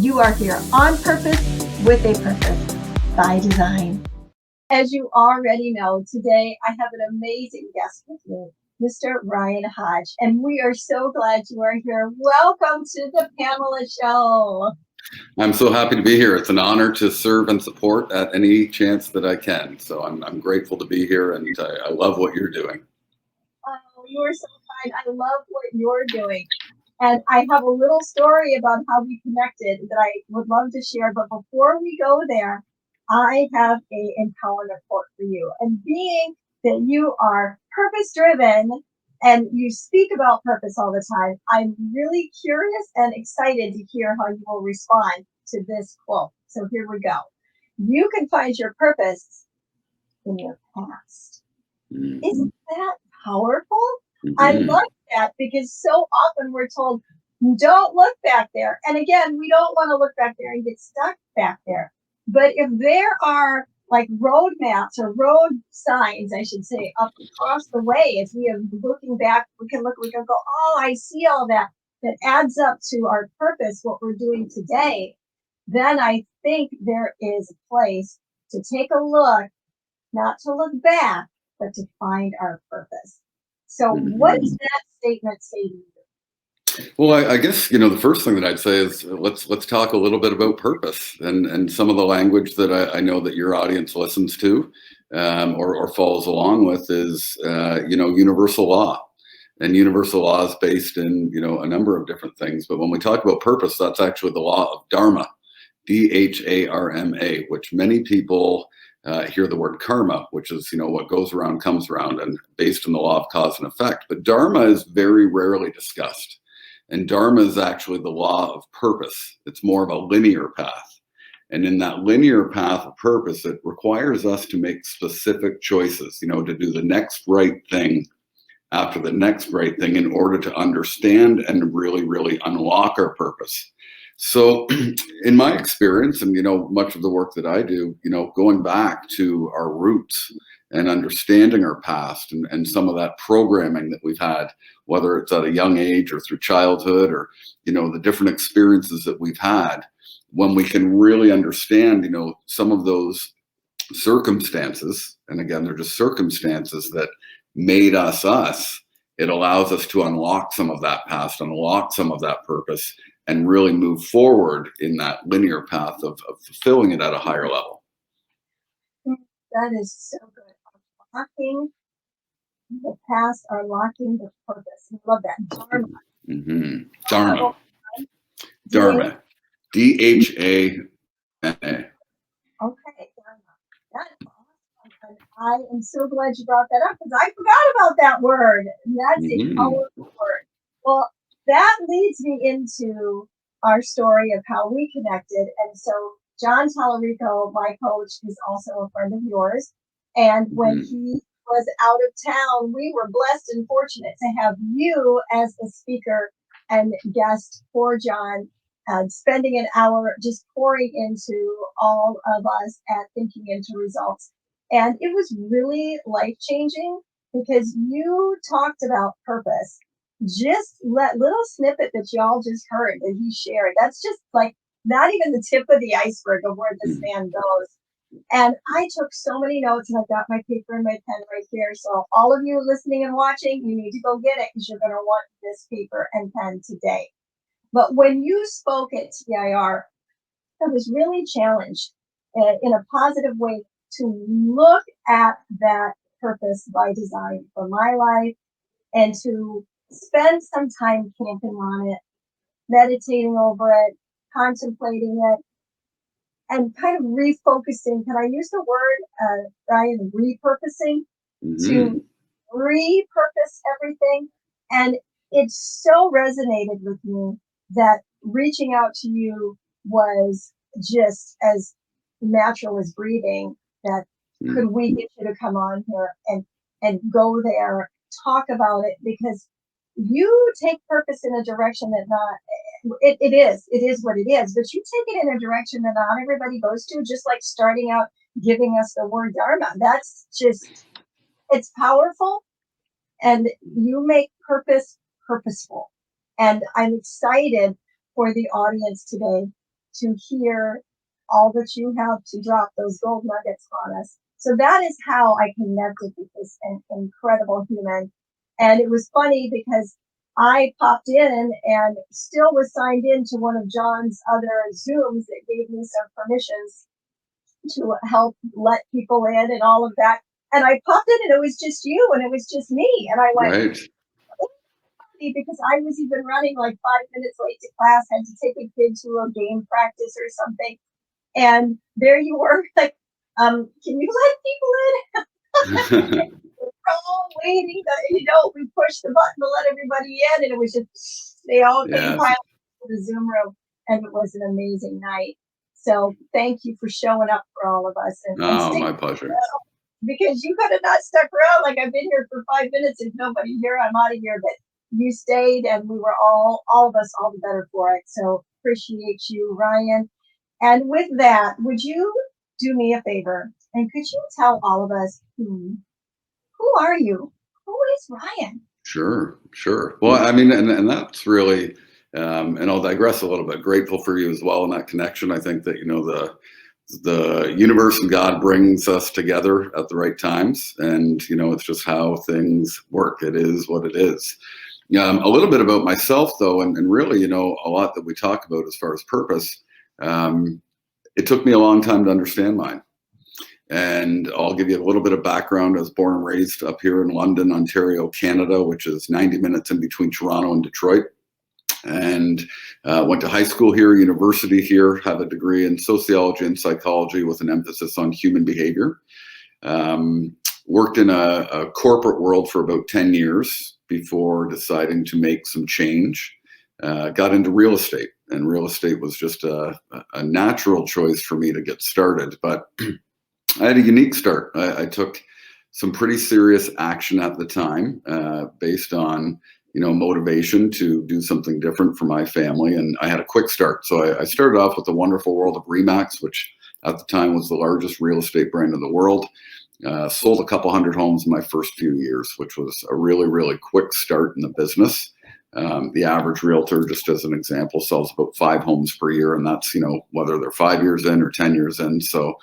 You are here on purpose with a purpose by design. As you already know, today I have an amazing guest with me, Mr. Ryan Hodge, and we are so glad you are here. Welcome to the Pamela Show. I'm so happy to be here. It's an honor to serve and support at any chance that I can. So I'm grateful to be here, and I love what you're doing. Oh, you are so kind. I love what you're doing. And I have a little story about how we connected that I would love to share. But before we go there, I have a empowerment quote for you. And being that you are purpose driven and you speak about purpose all the time, I'm really curious and excited to hear how you will respond to this quote. So here we go. You can find your purpose in your past. Isn't that powerful? I love that because so often we're told, don't look back there. And again, we don't want to look back there and get stuck back there. But if there are like road maps or road signs, I should say, up across the way, as we are looking back, we can go, oh, I see all that adds up to our purpose, what we're doing today. Then I think there is a place to take a look, not to look back, but to find our purpose. So what does that statement say to you? Well, I guess, the first thing that I'd say is let's talk a little bit about purpose and some of the language that I know that your audience listens to or follows along with is, universal law. And universal law is based in, a number of different things. But when we talk about purpose, that's actually the law of dharma, dharma, which many people hear the word karma, which is, what goes around comes around, and based on the law of cause and effect. But dharma is very rarely discussed. And dharma is actually the law of purpose. It's more of a linear path. And in that linear path of purpose, it requires us to make specific choices, to do the next right thing after the next right thing in order to understand and really, really unlock our purpose. So in my experience, and, much of the work that I do, going back to our roots and understanding our past and some of that programming that we've had, whether it's at a young age or through childhood or, the different experiences that we've had, when we can really understand, some of those circumstances, and again, they're just circumstances that made us us, it allows us to unlock some of that past, unlock some of that purpose, and really move forward in that linear path of fulfilling it at a higher level. That is so good. Unlocking the past, unlocking the purpose. I love that. Dharma. Dharma. Dharma. D-H-A-M-A. Okay, Dharma. That's awesome. And I am so glad you brought that up because I forgot about that word. And that's a powerful word. Well, that leads me into our story of how we connected. And so John Tallarico, my coach, is also a friend of yours. And when he was out of town, we were blessed and fortunate to have you as a speaker and guest for John, spending an hour just pouring into all of us at Thinking into Results. And it was really life-changing because you talked about purpose. Just that little snippet that y'all just heard that he shared, that's just like not even the tip of the iceberg of where this man goes. And I took so many notes, and I've got my paper and my pen right here. So all of you listening and watching, you need to go get it because you're going to want this paper and pen today. But when you spoke at TIR, I was really challenged in a positive way to look at that purpose by design for my life and to spend some time camping on it, meditating over it, contemplating it, and kind of refocusing. Can I use the word, Ryan, repurposing? To repurpose everything. And it so resonated with me that reaching out to you was just as natural as breathing, that could we get you to come on here and go there, talk about it, because you take purpose in a direction that it is what it is, but you take it in a direction that not everybody goes to, just like starting out giving us the word dharma. That's just, it's powerful, and you make purpose purposeful. And I'm excited for the audience today to hear all that you have to drop those gold nuggets on us. So that is how I connected with this incredible human. And it was funny because I popped in and still was signed in to one of John's other Zooms that gave me some permissions to help let people in and all of that. And I popped in and it was just you and it was just me. And I went, Right. because I was even running like 5 minutes late to class, had to take a kid to a game practice or something. And there you were, like, can you let people in? We're all waiting. We pushed the button to let everybody in, and it was just they all came Yes. piling into the Zoom room, and it was an amazing night. So thank you for showing up for all of us and Oh, sticking my pleasure. around, because you could have not stuck around. Like, I've been here for 5 minutes. There's nobody here. I'm out of here, but you stayed, and we were all of us, all the better for it. So appreciate you, Ryan. And with that, would you do me a favor? And could you tell all of us who are you? Who is Ryan? Sure, sure. Well, I mean, and that's really, and I'll digress a little bit. Grateful for you as well in that connection. I think that the universe and God brings us together at the right times, and it's just how things work. It is what it is. A little bit about myself, though, and really, a lot that we talk about as far as purpose. It took me a long time to understand mine. And I'll give you a little bit of background. I was born and raised up here in London, Ontario, Canada, which is 90 minutes in between Toronto and Detroit. And went to high school here, university here, have a degree in sociology and psychology with an emphasis on human behavior. Worked in a corporate world for about 10 years before deciding to make some change. Got into real estate, and real estate was just a natural choice for me to get started. But I had a unique start. I took some pretty serious action at the time based on motivation to do something different for my family, and I had a quick start. So I started off with the wonderful world of RE/MAX, which at the time was the largest real estate brand in the world. Sold a couple hundred homes in my first few years, which was a really, really quick start in the business. The average realtor, just as an example, sells about 5 homes per year, and that's whether they're 5 years in or 10 years in. So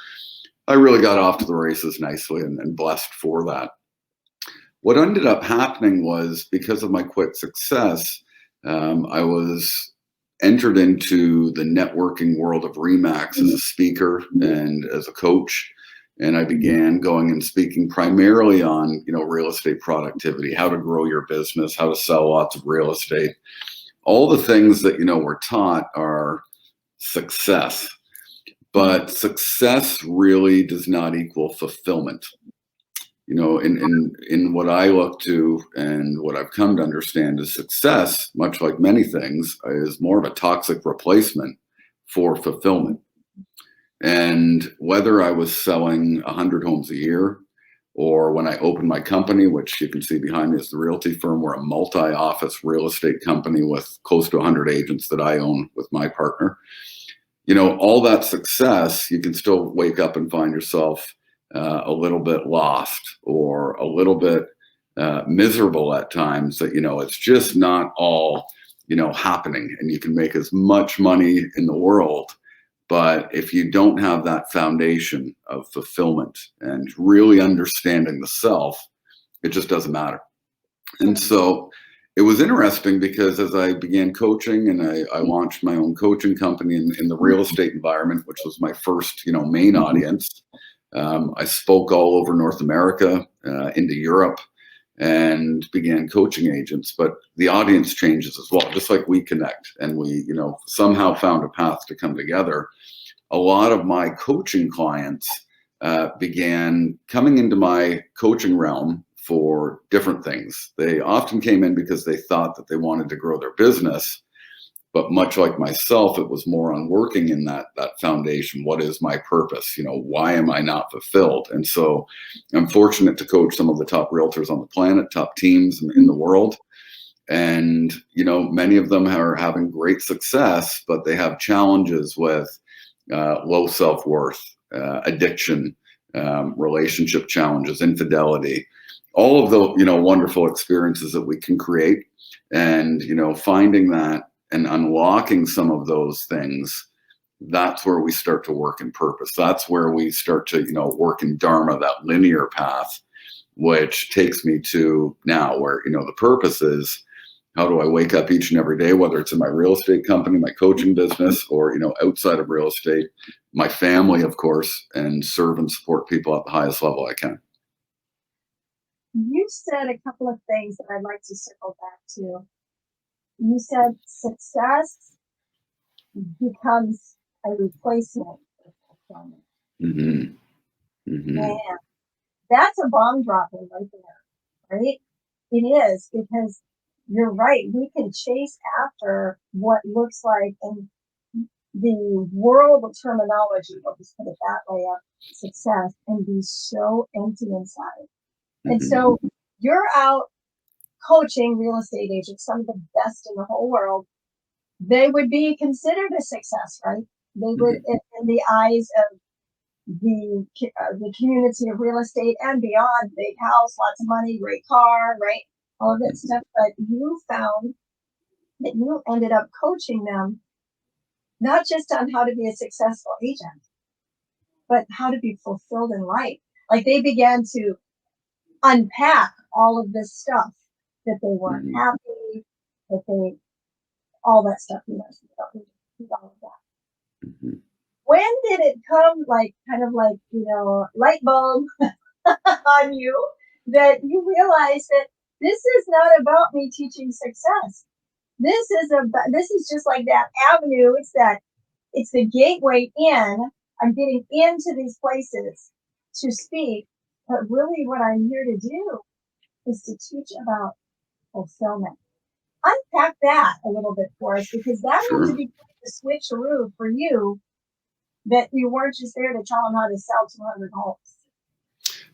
I really got off to the races nicely and blessed for that. What ended up happening was, because of my quick success, I was entered into the networking world of RE/MAX as a speaker and as a coach. And I began going and speaking primarily on, real estate productivity, how to grow your business, how to sell lots of real estate. All the things that, we're taught are success. But success really does not equal fulfillment. In what I look to and what I've come to understand is success, much like many things, is more of a toxic replacement for fulfillment. And whether I was selling 100 homes a year, or when I opened my company, which you can see behind me is the Realty Firm, we're a multi-office real estate company with close to 100 agents that I own with my partner. All that success, you can still wake up and find yourself a little bit lost or a little bit miserable at times, that, it's just not all, happening, and you can make as much money in the world. But if you don't have that foundation of fulfillment and really understanding the self, it just doesn't matter. And so it was interesting, because as I began coaching and I launched my own coaching company in the real estate environment, which was my first, main audience. I spoke all over North America, into Europe, and began coaching agents. But the audience changes as well, just like we connect and we, somehow found a path to come together. A lot of my coaching clients began coming into my coaching realm for different things. They often came in because they thought that they wanted to grow their business. But much like myself, it was more on working in that foundation. What is my purpose? Why am I not fulfilled? And so I'm fortunate to coach some of the top realtors on the planet, top teams in the world. And, many of them are having great success, but they have challenges with low self-worth, addiction, relationship challenges, infidelity, all of the, wonderful experiences that we can create. And, finding that and unlocking some of those things that's where we start to work in purpose. That's where we start to, work in dharma, that linear path, which takes me to now where, the purpose is, how do I wake up each and every day, whether it's in my real estate company, my coaching business, or, outside of real estate, my family, of course, and serve and support people at the highest level I can. You said a couple of things that I'd like to circle back to. You said success becomes a replacement for fulfillment. Hmm. Hmm. Man, that's a bomb dropper right there, right? It is, because you're right. We can chase after what looks like, in the world terminology, we'll just put it that way, of success, and be so empty inside. And Hmm. so you're out coaching real estate agents, some of the best in the whole world. They would be considered a success, right? They would, Hmm. in the eyes of the community of real estate and beyond, big house, lots of money, great car, right? All of that stuff. But you found that you ended up coaching them not just on how to be a successful agent, but how to be fulfilled in life. Like, they began to unpack all of this stuff, that they weren't Hmm. happy, that they, all that stuff, so we don't need to do all of that. Hmm. When did it come, like, kind of like, light bulb on you, that you realize that this is not about me teaching success? This is just like that avenue. It's the gateway in. I'm getting into these places to speak, but really what I'm here to do is to teach about fulfillment. Unpack that a little bit for us, because that had to Sure. be the switcheroo for you, that you weren't just there to tell them how to sell 200 homes.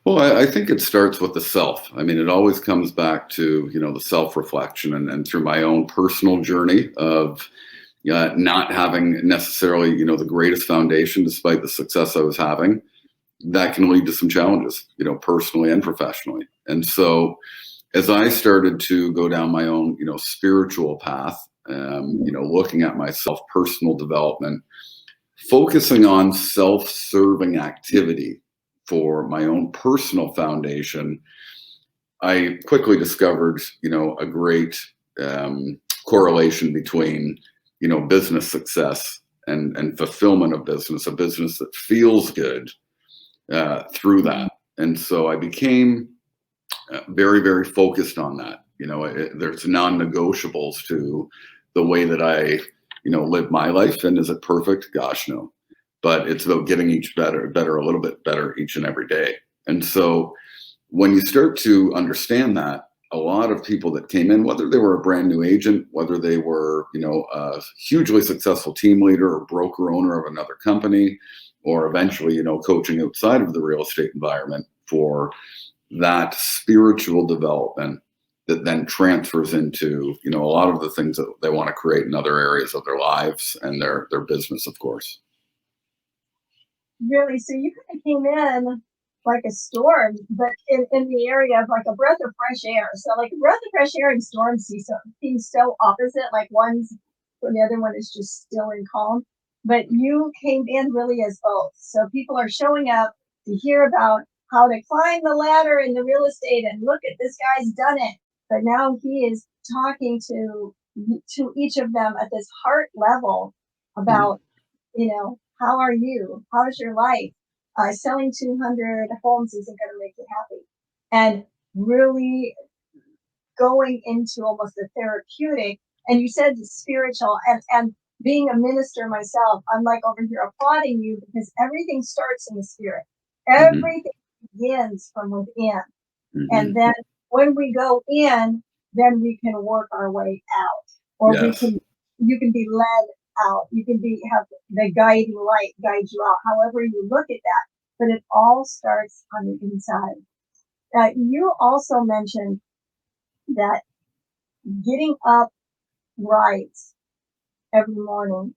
Well, I think it starts with the self. I mean, it always comes back to, the self-reflection, and through my own personal journey of not having necessarily, the greatest foundation despite the success I was having. That can lead to some challenges, personally and professionally. And so as I started to go down my own, spiritual path, looking at myself, personal development, focusing on self-serving activity for my own personal foundation, I quickly discovered, a great correlation between, business success and fulfillment of business, a business that feels good through that. And so I became very, very focused on that. There's non-negotiables to the way that I, live my life. And is it perfect? Gosh, no. But it's about getting each better, a little bit better each and every day. And so when you start to understand that, a lot of people that came in, whether they were a brand new agent, whether they were, a hugely successful team leader or broker owner of another company, or eventually, coaching outside of the real estate environment for that spiritual development that then transfers into, a lot of the things that they want to create in other areas of their lives and their business, of course. Really? So you kind of came in like a storm, but in the area of like a breath of fresh air. So like a breath of fresh air and storms seem so opposite. Like one's, the other one is just still and calm. But you came in really as both. So people are showing up to hear about how to climb the ladder in the real estate, and look at this guy's done it. But now he is talking to each of them at this heart level Mhm. about, how are you? How's your life? Selling 200 homes isn't going to make you happy. And really going into almost a therapeutic, and you said spiritual, and being a minister myself, I'm like over here applauding you, because everything starts in the spirit. Mhm. Everything begins from within. And Mhm. then when we go in, then we can work our way out, or Yes. you can be led out. You can have the guiding light guide you out, however you look at that. But it all starts on the inside. You also mentioned that getting up right every morning,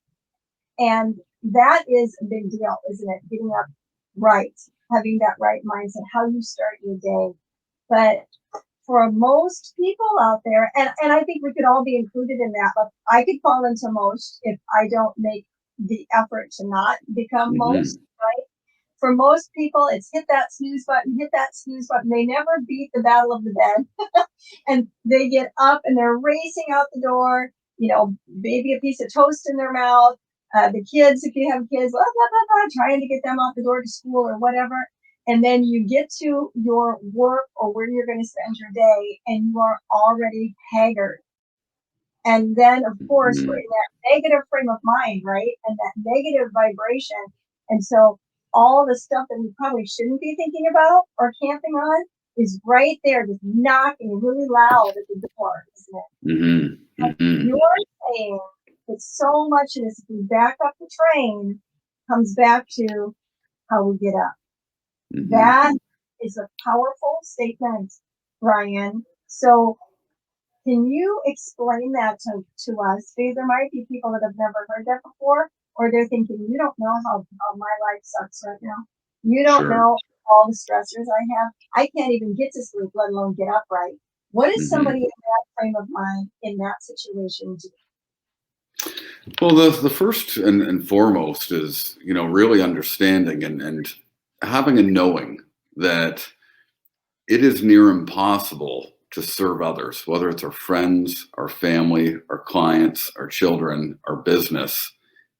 and that is a big deal, isn't it? Getting up right, having that right mindset, how you start your day. But for most people out there, and I think we could all be included in that, but I could fall into most if I don't make the effort to not become Hmm. most, right? For most people, it's hit that snooze button, hit that snooze button. They never beat the battle of the bed. And they get up and they're racing out the door, maybe a piece of toast in their mouth. The kids, if you have kids, blah, blah, blah, blah, trying to get them out the door to school or whatever. And then you get to your work or where you're going to spend your day and you are already haggard. And then, of course, we're Hmm. in that negative frame of mind, right? And that negative vibration. And so all the stuff that we probably shouldn't be thinking about or camping on is right there, just knocking really loud at the door, isn't it? Hmm. Hmm. You're saying that so much of this, if we back up the train, comes back to how we get up. Hmm. That is a powerful statement, Ryan. So can you explain that to us? Because there might be people that have never heard that before, or they're thinking, you don't know how my life sucks right now. You don't Sure. know all the stressors I have. I can't even get to sleep, let alone get up right. What does Hmm. somebody in that frame of mind in that situation do? Well, the first and foremost is, really understanding and having a knowing that it is near impossible to serve others, whether it's our friends, our family, our clients, our children, our business,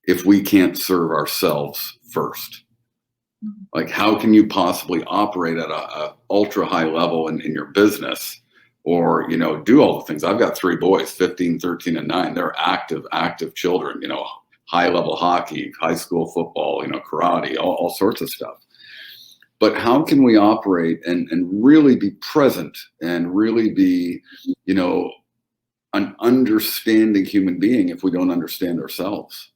if we can't serve ourselves first. Like, how can you possibly operate at a ultra high level in your business or, do all the things? I've got three boys, 15, 13, and 9. They're active children, high level hockey, high school football, karate, all sorts of stuff. But how can we operate and really be present and really be, an understanding human being if we don't understand ourselves?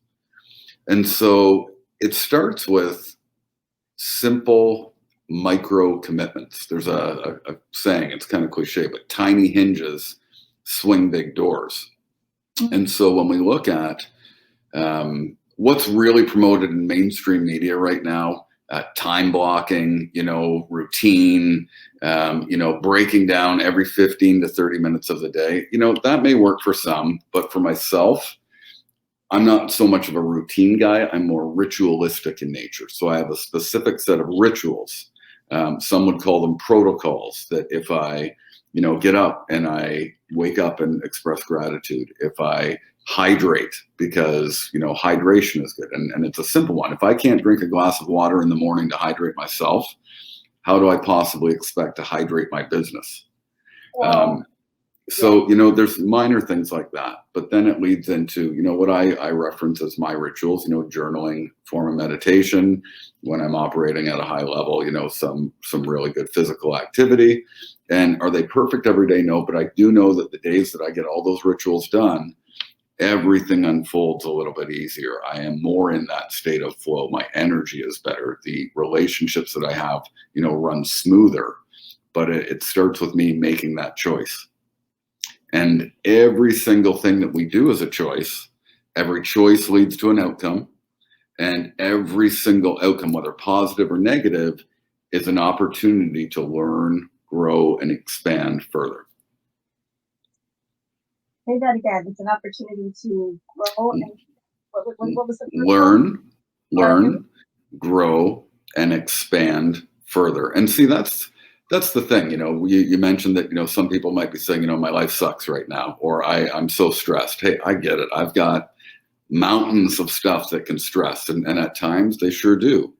And so it starts with simple micro commitments. There's a saying, it's kind of cliche, but tiny hinges swing big doors. Mm-hmm. And so when we look at what's really promoted in mainstream media right now, time blocking, routine, breaking down every 15 to 30 minutes of the day, that may work for some, but for myself, I'm not so much of a routine guy. I'm more ritualistic in nature. So I have a specific set of rituals. Some would call them protocols that if I, get up and I wake up and express gratitude, if I hydrate because, hydration is good. And it's a simple one. If I can't drink a glass of water in the morning to hydrate myself, how do I possibly expect to hydrate my business? Well, Um, yeah. so, there's minor things like that, but then it leads into, what I reference as my rituals, journaling, form of meditation, when I'm operating at a high level, some really good physical activity. And are they perfect every day? No, but I do know that the days that I get all those rituals done, everything unfolds a little bit easier. I am more in that state of flow. My energy is better. The relationships that I have, run smoother, but it starts with me making that choice. And every single thing that we do is a choice. Every choice leads to an outcome. And every single outcome, whether positive or negative, is an opportunity to learn, grow, and expand further. Say that again. It's an opportunity to grow. And what was the first one? Learn, Learn and grow, and expand further. And see, that's the thing. You mentioned that, some people might be saying, my life sucks right now, or I'm so stressed. Hey, I get it. I've got mountains of stuff that can stress, and at times they sure do.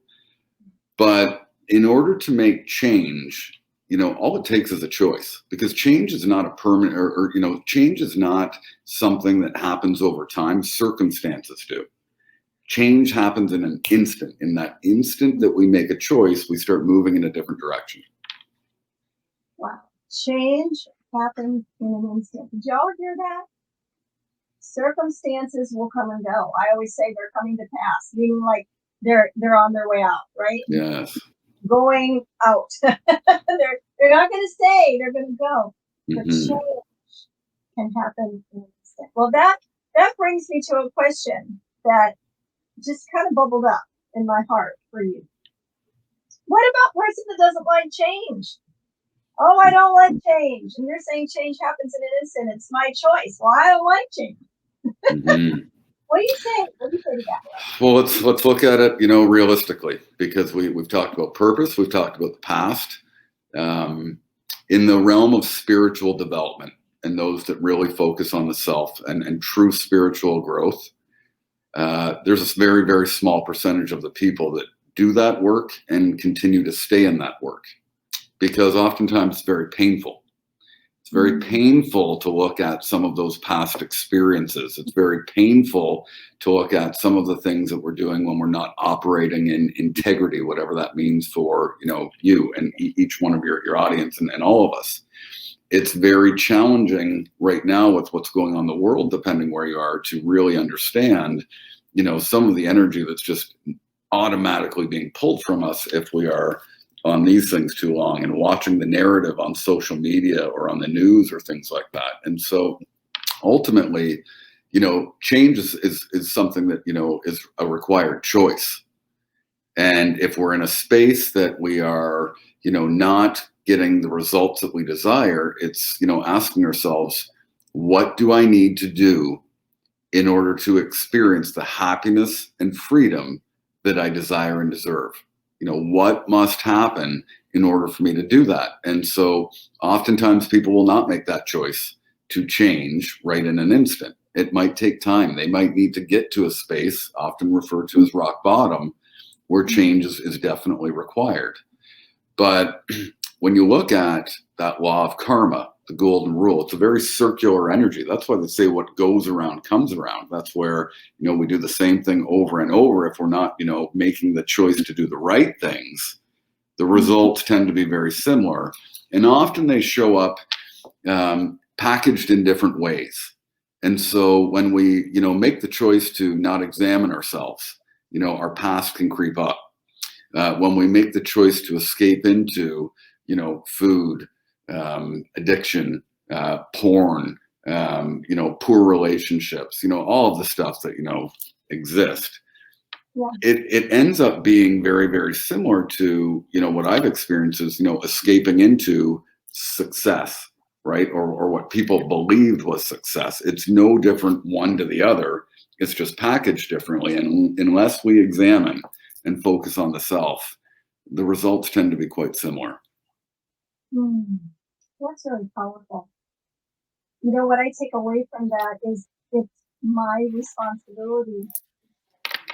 But in order to make change, all it takes is a choice, because change is not a permanent, or change is not something that happens over time. Circumstances do. Change happens in an instant. In that instant that we make a choice, we start moving in a different direction. wow. Change happens in an instant. Did y'all hear that? Circumstances will come and go. I always say they're coming to pass, meaning like they're on their way out, right? Yes. Going out. they're not going to stay. They're going to go. But Hmm. change can happen in an instant. Well, that brings me to a question that just kind of bubbled up in my heart for you. What about a person that doesn't like change? Oh, I don't like change. And you're saying change happens in an instant. It's my choice. Well, I don't like change. Hmm. What do you say? What do you say to that? Well, let's look at it, realistically, because we've talked about purpose, we've talked about the past. In the realm of spiritual development and those that really focus on the self and true spiritual growth, there's a very, very small percentage of the people that do that work and continue to stay in that work, because oftentimes it's very painful. It's very painful to look at some of those past experiences. It's very painful to look at some of the things that we're doing when we're not operating in integrity, whatever that means for you and each one of your audience and all of us. It's very challenging right now with what's going on in the world, depending where you are, to really understand, some of the energy that's just automatically being pulled from us if we are on these things too long and watching the narrative on social media or on the news or things like that. And so ultimately, change is something that, is a required choice. And if we're in a space that we are, not getting the results that we desire, it's, asking ourselves, what do I need to do in order to experience the happiness and freedom that I desire and deserve? What must happen in order for me to do that? And so oftentimes people will not make that choice to change right in an instant. It might take time. They might need to get to a space, often referred to as rock bottom, where change is definitely required. But when you look at that law of karma, the golden rule, it's a very circular energy. That's why they say what goes around comes around. That's where, we do the same thing over and over. If we're not, making the choice to do the right things, the results tend to be very similar. And often they show up packaged in different ways. And so when we, make the choice to not examine ourselves, our past can creep up. When we make the choice to escape into, food, addiction, porn, poor relationships, all of the stuff that, exist. Yeah. It ends up being very, very similar to, what I've experienced is, escaping into success, right? Or what people believed was success. It's no different one to the other. It's just packaged differently. And unless we examine and focus on the self, the results tend to be quite similar. That's really powerful. What I take away from that is it's my responsibility.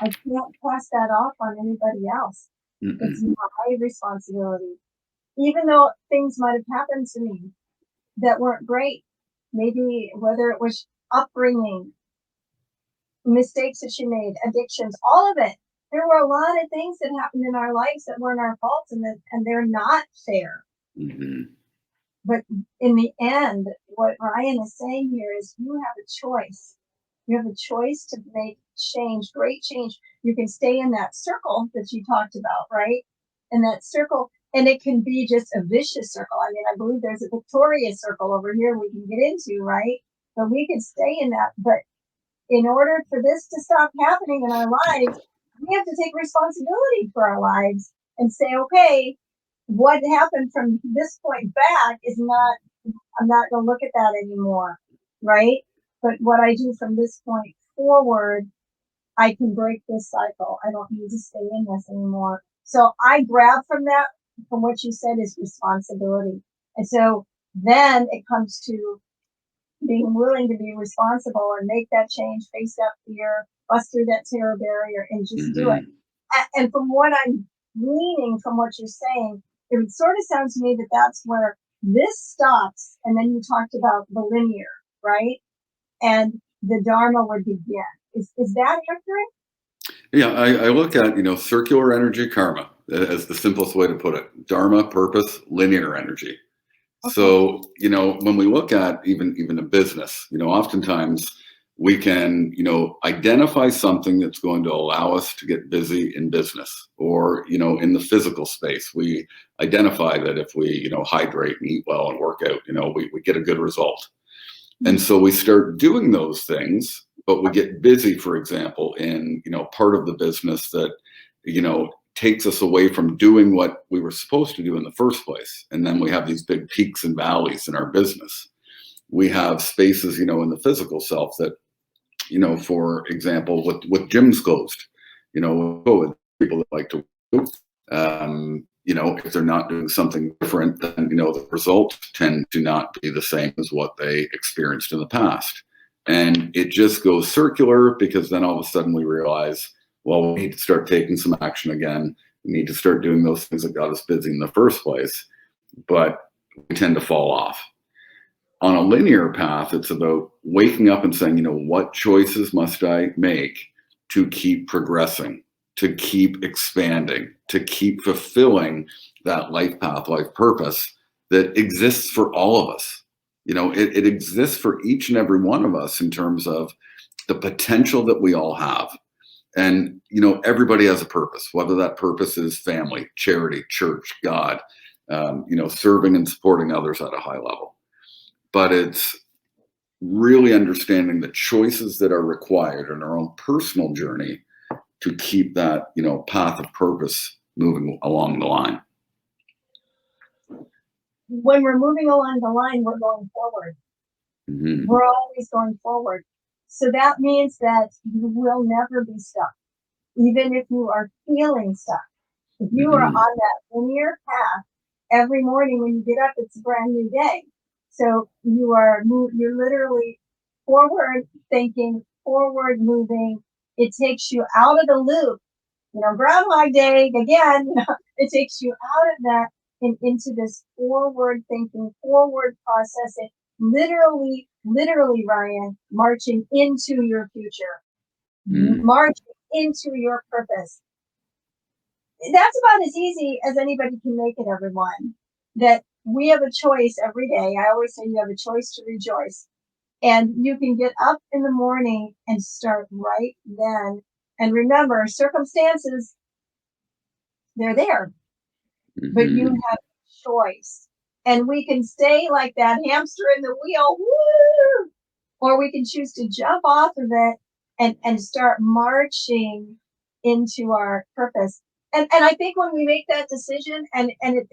I can't pass that off on anybody else. It's my responsibility. Even though things might have happened to me that weren't great, maybe whether it was upbringing, mistakes that she made, addictions, all of it. There were a lot of things that happened in our lives that weren't our faults, and they're not fair. But in the end, what Ryan is saying here is you have a choice. You have a choice to make change, great change. You can stay in that circle that you talked about, right? In that circle, and it can be just a vicious circle. I mean, I believe there's a victorious circle over here we can get into, right? But we can stay in that. But in order for this to stop happening in our lives, we have to take responsibility for our lives and say, okay, what happened from this point back is not, I'm not going to look at that anymore, right? But what I do from this point forward, I can break this cycle. I don't need to stay in this anymore. So I grab from that, from what you said, is responsibility. And so then it comes to being willing to be responsible and make that change, face that fear, bust through that terror barrier, and just do it. And from what I'm gleaning from what you're saying, it would sort of sound to me that that's where this stops. And then you talked about the linear, right? And the dharma would begin. Is that accurate? Yeah, I look at, circular energy karma as the simplest way to put it. Dharma, purpose, linear energy. Okay. So, when we look at even a business, oftentimes we can, identify something that's going to allow us to get busy in business, or, in the physical space, we identify that if we, hydrate and eat well and work out, we get a good result. And so we start doing those things, but we get busy, for example, in, part of the business that, takes us away from doing what we were supposed to do in the first place. And then we have these big peaks and valleys in our business. We have spaces, in the physical self that for example, with gyms closed, people that like to, if they're not doing something different, then, the results tend to not be the same as what they experienced in the past. And it just goes circular, because then all of a sudden we realize, well, we need to start taking some action again. We need to start doing those things that got us busy in the first place, but we tend to fall off. On a linear path, it's about waking up and saying, what choices must I make to keep progressing, to keep expanding, to keep fulfilling that life path, life purpose that exists for all of us. It exists for each and every one of us in terms of the potential that we all have. And, everybody has a purpose, whether that purpose is family, charity, church, God, serving and supporting others at a high level. But it's really understanding the choices that are required in our own personal journey to keep that, path of purpose moving along the line. When we're moving along the line, we're going forward. Mm-hmm. We're always going forward. So that means that you will never be stuck, even if you are feeling stuck. If you are on that linear path, every morning when you get up, it's a brand new day. So you're literally forward thinking, forward moving. It takes you out of the loop. Groundhog Day again. It takes you out of that and into this forward thinking, forward processing. Literally, Ryan, marching into your future, marching into your purpose. That's about as easy as anybody can make it, everyone. That we have a choice every day. I always say you have a choice to rejoice. And you can get up in the morning and start right then. And remember, circumstances, they're there. But you have a choice. And we can stay like that hamster in the wheel, woo! Or we can choose to jump off of it and start marching into our purpose. And I think when we make that decision and it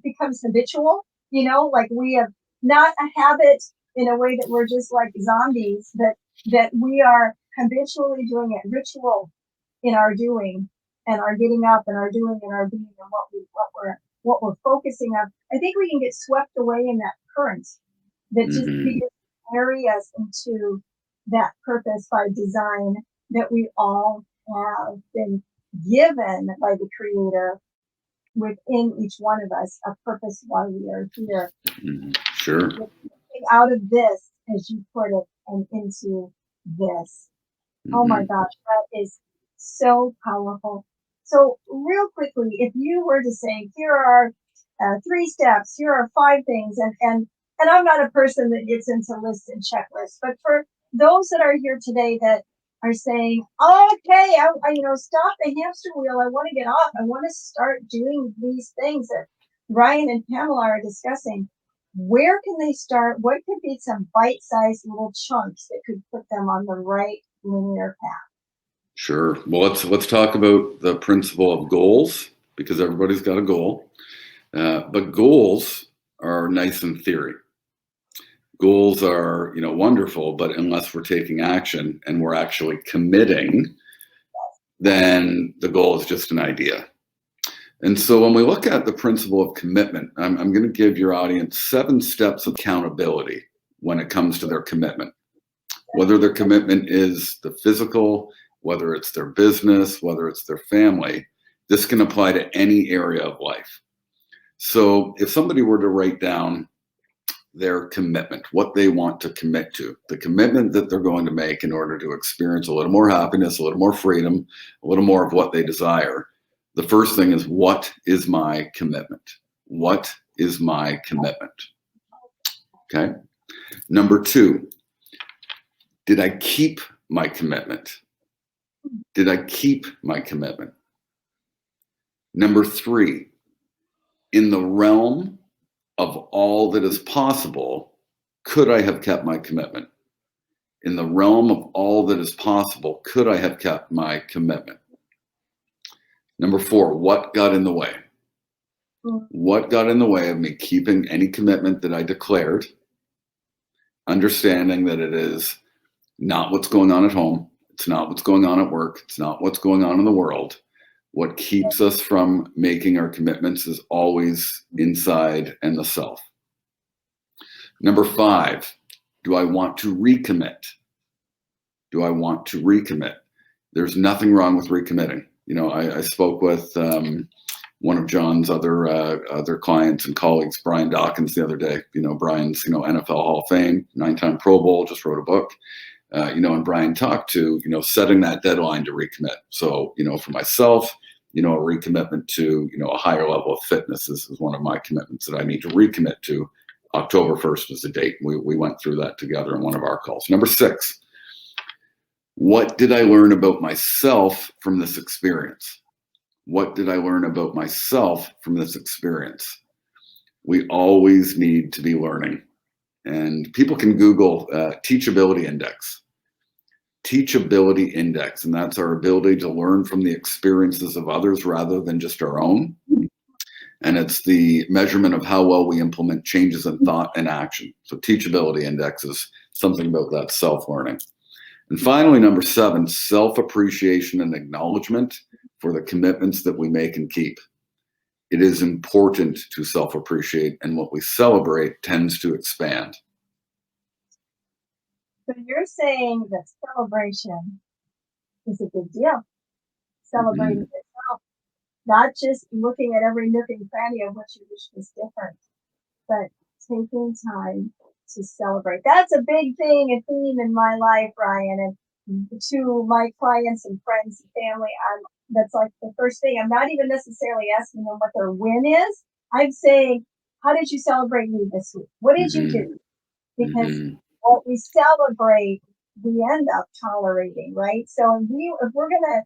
becomes habitual, like we have not a habit in a way that we're just like zombies, but that we are habitually doing it, ritual in our doing and our getting up and our doing and our being and what we're focusing on. I think we can get swept away in that current that just begins to carry us into that purpose by design that we all have been given by the Creator within each one of us, a purpose why we are here. Sure. Out of this, as you put it, and into this. Oh my gosh, that is so powerful. So real quickly, if you were to say, here are 3 steps, here are 5 things, and I'm not a person that gets into lists and checklists, but for those that are here today that are saying, okay, I stop the hamster wheel, I want to get off, I want to start doing these things that Ryan and Pamela are discussing, where can they start? What could be some bite-sized little chunks that could put them on the right linear path? Sure. Well, let's talk about the principle of goals, because everybody's got a goal. But goals are nice in theory. Goals are, wonderful, but unless we're taking action and we're actually committing, then the goal is just an idea. And so when we look at the principle of commitment, I'm going to give your audience 7 steps of accountability when it comes to their commitment. Whether their commitment is the physical, whether it's their business, whether it's their family, this can apply to any area of life. So if somebody were to write down their commitment, what they want to commit to, the commitment that they're going to make in order to experience a little more happiness, a little more freedom, a little more of what they desire, the first thing is, what is my commitment? What is my commitment? Okay. Number 2, did I keep my commitment? Did I keep my commitment? Number 3, in the realm of all that is possible, could I have kept my commitment? In the realm of all that is possible, could I have kept my commitment? Number 4, what got in the way? What got in the way of me keeping any commitment that I declared? Understanding that it is not what's going on at home. It's not what's going on at work. It's not what's going on in the world. What keeps us from making our commitments is always inside and the self. Number 5, do I want to recommit? Do I want to recommit? There's nothing wrong with recommitting. I spoke with one of John's other clients and colleagues, Brian Dawkins, the other day. Brian's NFL Hall of Fame, 9-time Pro Bowl, just wrote a book. And Brian talked to setting that deadline to recommit. So for myself, a recommitment to a higher level of fitness is one of my commitments that I need to recommit to. October 1st is the date. We went through that together in one of our calls. Number 6, what did I learn about myself from this experience? What did I learn about myself from this experience? We always need to be learning. And people can Google teachability index. Teachability index, and that's our ability to learn from the experiences of others rather than just our own. And it's the measurement of how well we implement changes in thought and action. So teachability index is something about that self-learning. And finally, number 7, self-appreciation and acknowledgement for the commitments that we make and keep. It is important to self-appreciate, and what we celebrate tends to expand. So you're saying that celebration is a big deal. Celebrating yourself, not just looking at every nook and cranny of what you wish was different, but taking time to celebrate. That's a big thing, a theme in my life, Ryan. And to my clients and friends and family, that's like the first thing. I'm not even necessarily asking them what their win is. I'm saying, how did you celebrate me this week? What did you do? Because what we celebrate, we end up tolerating, right? So if we're gonna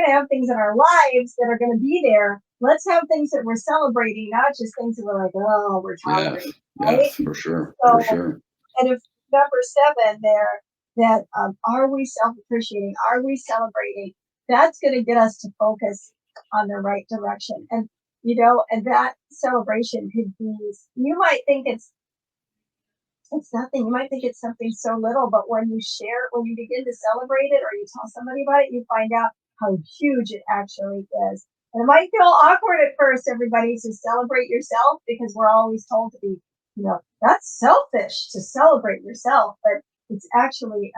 have things in our lives that are gonna be there, let's have things that we're celebrating, not just things that we're like, oh, we're tolerating. Right? Yes, for sure. And if number 7 there, that are we self-appreciating? Are we celebrating? That's going to get us to focus on the right direction. And and that celebration could be, you might think it's nothing. You might think it's something so little, but when you begin to celebrate it or you tell somebody about it, you find out how huge it actually is. And it might feel awkward at first, everybody, to celebrate yourself, because we're always told to be, that's selfish to celebrate yourself, but it's actually,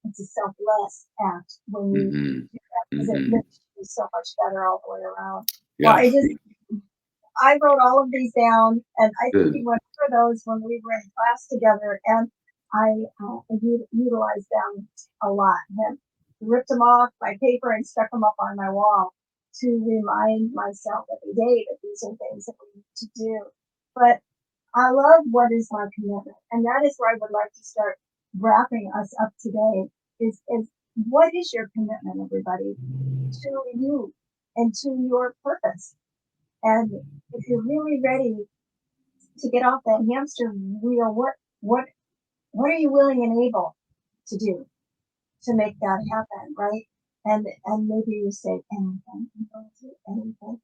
it's a selfless act when you do that, because it makes you so much better all the way around. Yes. Well, I wrote all of these down, and I think we went through those when we were in class together, and I utilized them a lot. And ripped them off my paper and stuck them up on my wall to remind myself every day that these are things that we need to do. But I love what is my commitment, and that is where I would like to start wrapping us up today. Is what is your commitment, everybody, to you and to your purpose? And if you're really ready to get off that hamster wheel, what are you willing and able to do to make that happen, right? And maybe you say, anything, I'm going to do anything.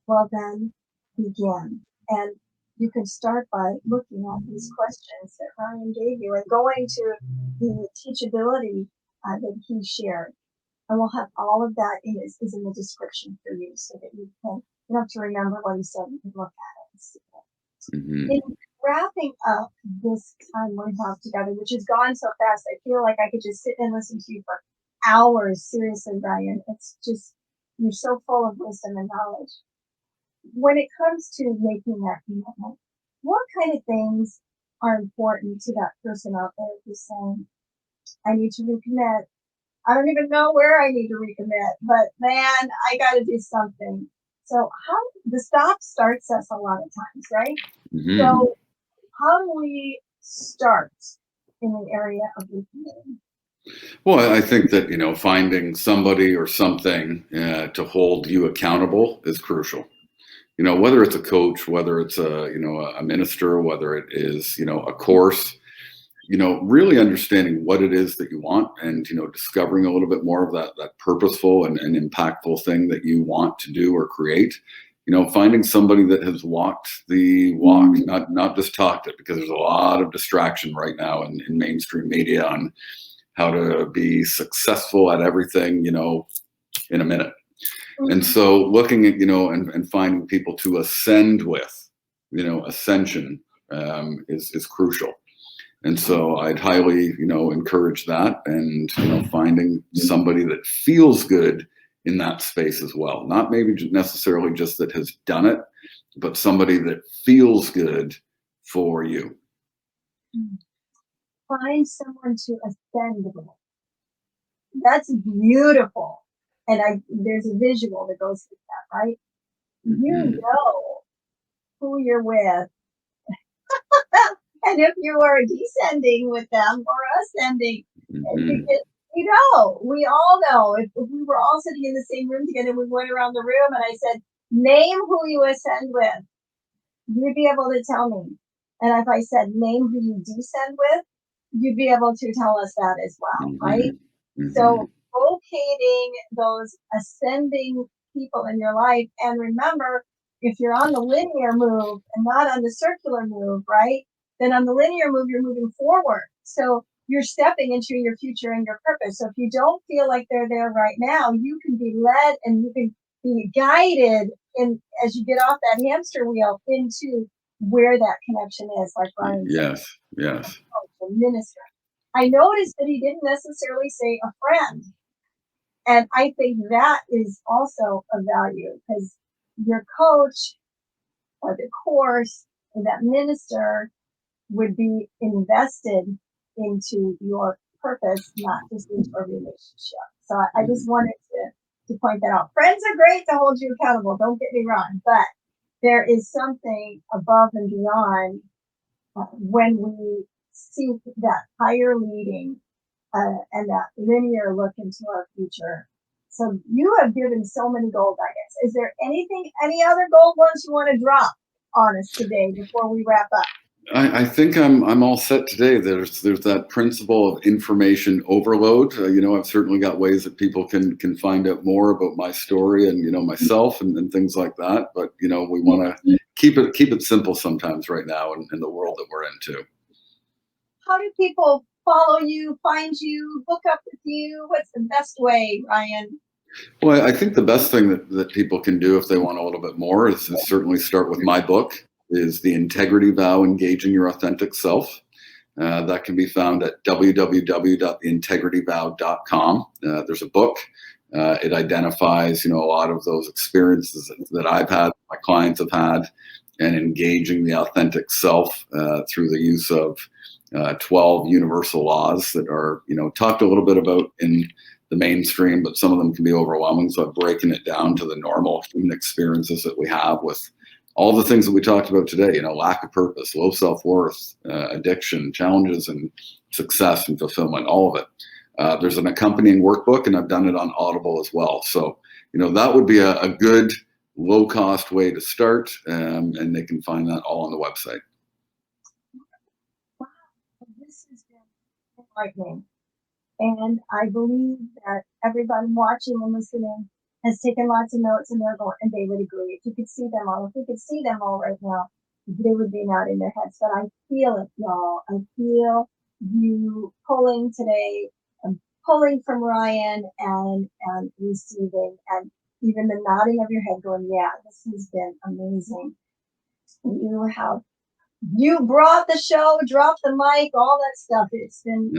Well, then begin. And you can start by looking at these questions that Ryan gave you and going to the teachability that he shared. And we'll have all of that is in the description for you, so that you don't have to remember what he said. You can look at it and see it. In wrapping up this time we have together, which has gone so fast, I feel like I could just sit and listen to you for hours. Seriously, Ryan, it's just, you're so full of wisdom and knowledge. When it comes to making that commitment, what kind of things are important to that person out there who's saying, I need to recommit? I don't even know where I need to recommit, but man, I got to do something. So the stop starts us a lot of times, right? So how do we start in the area of recommitting? Well, I think that, finding somebody or something to hold you accountable is crucial. Whether it's a coach, whether it's a minister, whether it is, a course, really understanding what it is that you want, and, discovering a little bit more of that purposeful and impactful thing that you want to do or create, finding somebody that has walked the walk, not just talked it, because there's a lot of distraction right now in mainstream media on how to be successful at everything, in a minute. And so looking at, and finding people to ascend with, ascension is crucial. And so I'd highly, encourage that, and, finding somebody that feels good in that space as well. Not maybe necessarily just that has done it, but somebody that feels good for you. Find someone to ascend with. That's beautiful. And there's a visual that goes with that, right? You know who you're with. And if you are descending with them or ascending, we all know. If we were all sitting in the same room together, we went around the room and I said, name who you ascend with, you'd be able to tell me. And if I said, name who you descend with, you'd be able to tell us that as well, right? So locating those ascending people in your life. And remember, if you're on the linear move and not on the circular move, right? Then on the linear move, you're moving forward. So you're stepping into your future and your purpose. So if you don't feel like they're there right now, you can be led and you can be guided as you get off that hamster wheel into where that connection is, like Ryan said. Yes. Minister. I noticed that he didn't necessarily say a friend. And I think that is also a value, because your coach or the course or that minister would be invested into your purpose, not just into a relationship. So I just wanted to point that out. Friends are great to hold you accountable, don't get me wrong, but there is something above and beyond when we seek that higher leading and that linear look into our future. So you have given so many gold nuggets. Is there any other gold ones you want to drop on us today before we wrap up? I think I'm all set today. There's that principle of information overload. I've certainly got ways that people can find out more about my story and myself and things like that. But we want to keep it simple sometimes right now in the world that we're into. How do people follow you, find you, hook up with you? What's the best way, Ryan? Well, I think the best thing that people can do if they want a little bit more is certainly start with my book, is The Integrity Vow, Engaging Your Authentic Self. That can be found at www.theintegrityvow.com. There's a book. It identifies, a lot of those experiences that I've had, my clients have had, and engaging the authentic self through the use of 12 universal laws that are, talked a little bit about in the mainstream, but some of them can be overwhelming. So I'm breaking it down to the normal human experiences that we have with all the things that we talked about today, lack of purpose, low self-worth, addiction, challenges and success and fulfillment, all of it. There's an accompanying workbook, and I've done it on Audible as well. So, that would be a good low-cost way to start, and they can find that all on the website. Wow, this has been enlightening. And I believe that everybody watching and listening has taken lots of notes, and they would agree. If you could see them all, right now, they would be nodding their heads. But I feel it, y'all. I feel you pulling today, and pulling from Ryan and receiving, and even the nodding of your head going, yeah, this has been amazing. You brought the show, dropped the mic, all that stuff. It's been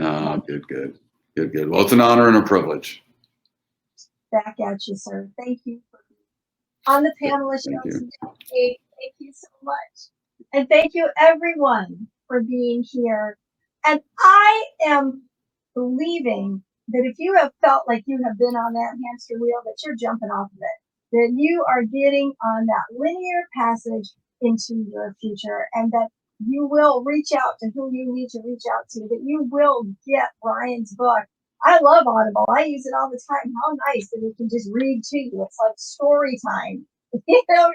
good. Well, it's an honor and a privilege. Back at you, sir. Thank you for being on the panelist show today. Thank you so much. And thank you, everyone, for being here. And I am believing that if you have felt like you have been on that hamster wheel, that you're jumping off of it, that you are getting on that linear passage into your future, and that you will reach out to who you need to reach out to, that you will get Ryan's book. I love Audible. I use it all the time. How nice that it can just read to you. It's like story time.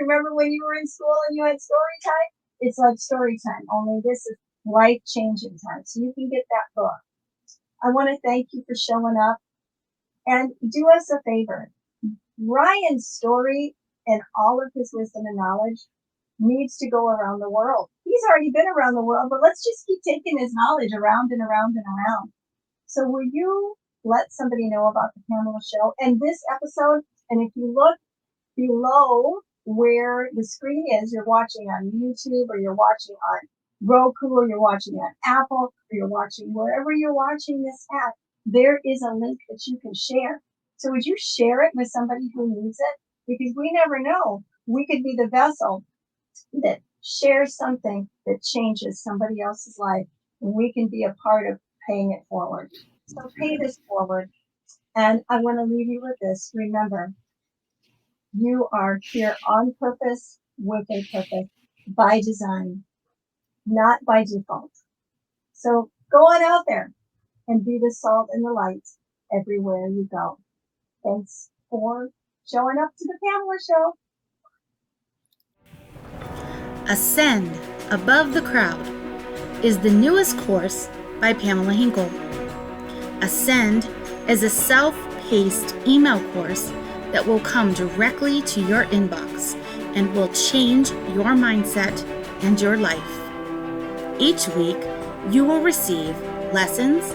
Remember when you were in school and you had story time? It's like story time, only this is life-changing time. So you can get that book. I want to thank you for showing up, and do us a favor. Ryan's story and all of his wisdom and knowledge needs to go around the world. He's already been around the world, but let's just keep taking his knowledge around and around and around. So will you let somebody know about the Pamela Show and this episode? And if you look below where the screen is, you're watching on YouTube, or you're watching on Roku, or you're watching on Apple, or you're watching wherever you're watching this at, there is a link that you can share. So would you share it with somebody who needs it? Because we never know. We could be the vessel that shares something that changes somebody else's life, and we can be a part of paying it forward. So pay this forward. And I want to leave you with this. Remember, you are here on purpose, with a purpose, by design, not by default. So go on out there and be the salt and the light everywhere you go. Thanks for showing up to the Pamela Show. Ascend Above the Crowd is the newest course by Pamela Hinkle. Ascend is a self-paced email course that will come directly to your inbox and will change your mindset and your life. Each week, you will receive lessons,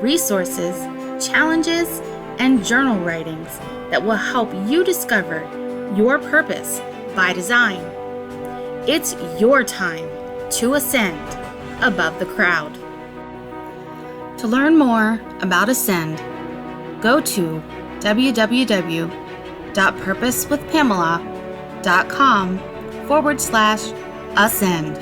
resources, challenges, and journal writings that will help you discover your purpose by design. It's your time to ascend above the crowd. To learn more about Ascend, go to www.purposewithpamela.com/ascend.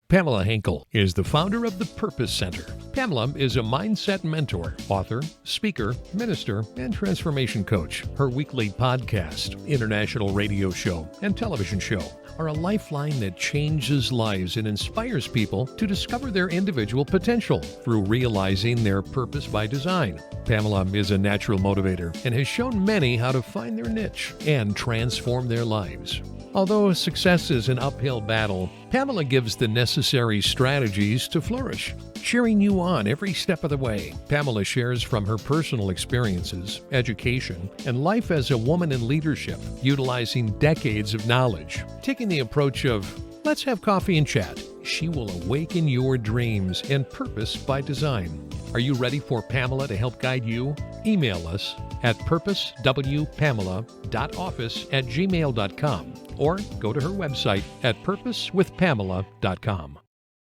Pamela Hinkle is the founder of the Purpose Center. Pamela is a mindset mentor, author, speaker, minister, and transformation coach. Her weekly podcast, international radio show, and television show are a lifeline that changes lives and inspires people to discover their individual potential through realizing their purpose by design. Pamela is a natural motivator and has shown many how to find their niche and transform their lives. Although success is an uphill battle, Pamela gives the necessary strategies to flourish, cheering you on every step of the way. Pamela shares from her personal experiences, education, and life as a woman in leadership, utilizing decades of knowledge. Taking the approach of, let's have coffee and chat, she will awaken your dreams and purpose by design. Are you ready for Pamela to help guide you? Email us at purposewpamela.office@gmail.com or go to her website at purposewithpamela.com.